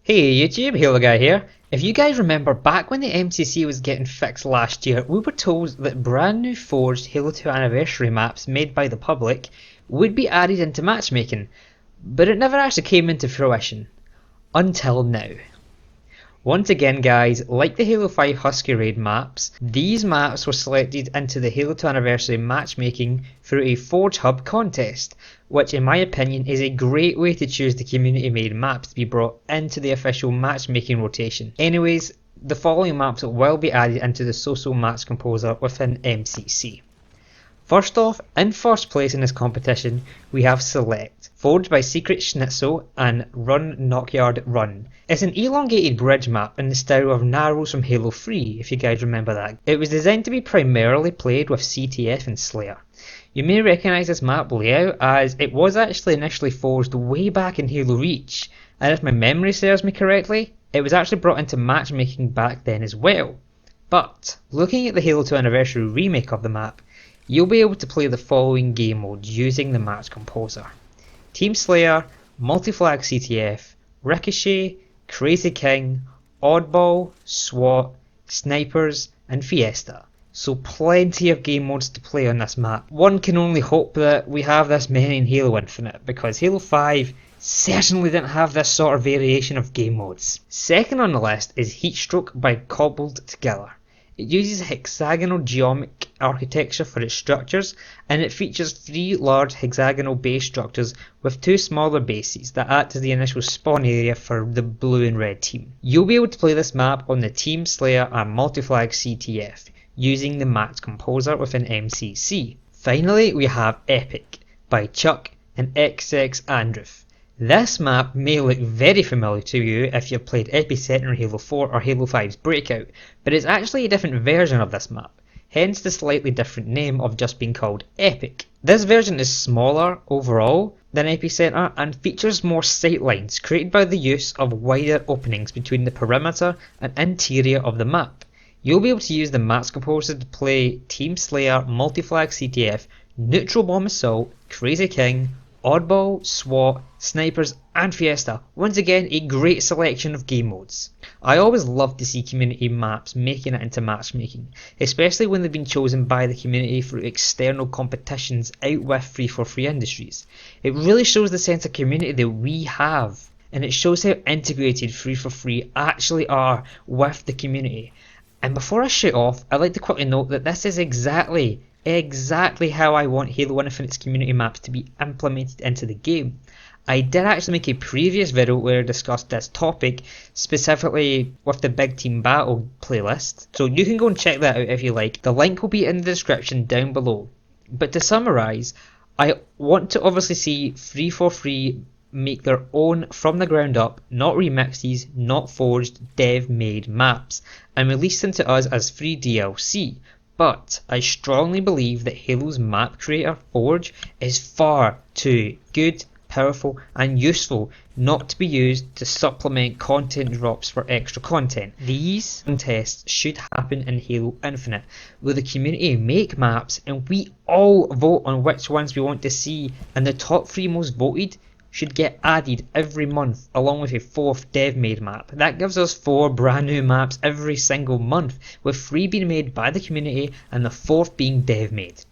Hey YouTube, Halo Guy here. If you guys remember, back when the MCC was getting fixed last year, we were told that brand new forged Halo 2 anniversary maps made by the public would be added into matchmaking, but it never actually came into fruition. Until now. Once again guys, like the Halo 5 Husky Raid maps, these maps were selected into the Halo 2 Anniversary matchmaking through a Forge Hub contest, which in my opinion is a great way to choose the community made maps to be brought into the official matchmaking rotation. Anyways, the following maps will be added into the social match composer within MCC. First off, in first place in this competition, we have Select, forged by Secret Schnitzel and Run Knockyard Run. It's an elongated bridge map in the style of Narrows from Halo 3, if you guys remember that. It was designed to be primarily played with CTF and Slayer. You may recognise this map layout as it was actually initially forged way back in Halo Reach, and if my memory serves me correctly, it was actually brought into matchmaking back then as well. But, looking at the Halo 2 Anniversary remake of the map, you'll be able to play the following game modes using the match composer: Team Slayer, Multi-Flag CTF, Ricochet, Crazy King, Oddball, SWAT, Snipers and Fiesta. So plenty of game modes to play on this map. One can only hope that we have this many in Halo Infinite, because Halo 5 certainly didn't have this sort of variation of game modes. Second on the list is Heatstroke by Cobbled Together. It uses hexagonal geometric architecture for its structures, and it features 3 large hexagonal base structures with 2 smaller bases that act as the initial spawn area for the blue and red team. You'll be able to play this map on the Team Slayer and Multi-Flag CTF using the match composer within MCC. Finally, we have Epic by Chuck and XX Andrew. This map may look very familiar to you if you've played Epicenter in Halo 4 or Halo 5's Breakout, but it's actually a different version of this map, hence the slightly different name of just being called Epic. This version is smaller overall than Epicenter and features more sightlines created by the use of wider openings between the perimeter and interior of the map. You'll be able to use the match composer to play Team Slayer, Multi-Flag CTF, Neutral Bomb Assault, Crazy King, Oddball, SWAT, Snipers and Fiesta. Once again, a great selection of game modes. I always love to see community maps making it into matchmaking, especially when they've been chosen by the community through external competitions out with 343 Industries. It really shows the sense of community that we have, and it shows how integrated 343 actually are with the community. And before I shoot off, I'd like to quickly note that this is exactly how I want Halo Infinite's community maps to be implemented into the game. I did actually make a previous video where I discussed this topic, specifically with the Big Team Battle playlist, so you can go and check that out if you like. The link will be in the description down below. But to summarise, I want to obviously see 343 make their own from the ground up, not remixes, not forged, dev-made maps, and release them to us as free DLC. But I strongly believe that Halo's map creator, Forge, is far too good, powerful and useful not to be used to supplement content drops for extra content. These contests should happen in Halo Infinite, where the community make maps and we all vote on which ones we want to see, and the top 3 most voted should get added every month along with a 4th dev-made map. That gives us 4 brand new maps every single month, with 3 being made by the community and the 4th being dev-made.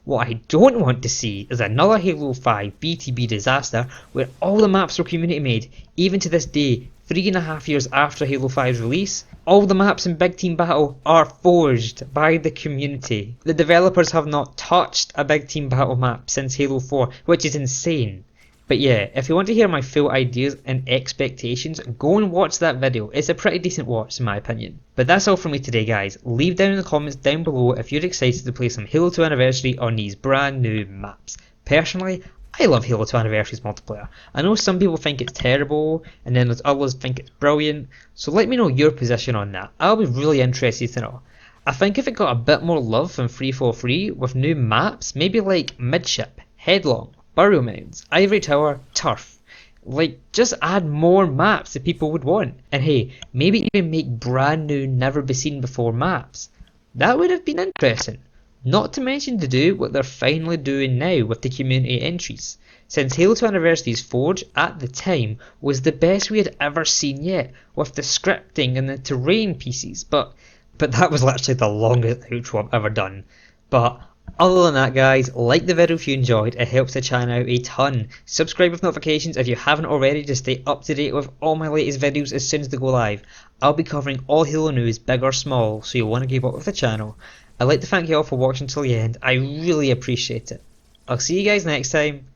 What I don't want to see is another Halo 5 BTB disaster where all the maps were community made. Even to this day, 3.5 years after Halo 5's release, all the maps in Big Team Battle are forged by the community. The developers have not touched a Big Team Battle map since Halo 4, which is insane. But yeah, if you want to hear my full ideas and expectations, go and watch that video. It's a pretty decent watch in my opinion. But that's all from me today guys. Leave down in the comments down below if you're excited to play some Halo 2 Anniversary on these brand new maps. Personally, I love Halo 2 Anniversary's multiplayer. I know some people think it's terrible, and then there's others think it's brilliant, so let me know your position on that. I'll be really interested to know. I think if it got a bit more love from 343 with new maps, maybe like Midship, Headlong, Burial Mounds, Ivory Tower, Turf. Like, just add more maps that people would want. And hey, maybe even make brand new, never be seen before maps. That would have been interesting. Not to mention to do what they're finally doing now with the community entries. since Halo 2 Anniversary's Forge at the time was the best we had ever seen yet, with the scripting and the terrain pieces, but that was literally the longest outro I've ever done. But other than that, guys, like the video if you enjoyed, it helps the channel out a ton. Subscribe with notifications if you haven't already to stay up to date with all my latest videos as soon as they go live. I'll be covering all Halo news, big or small, so you'll want to keep up with the channel. I'd like to thank you all for watching till the end, I really appreciate it. I'll see you guys next time,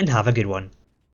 and have a good one.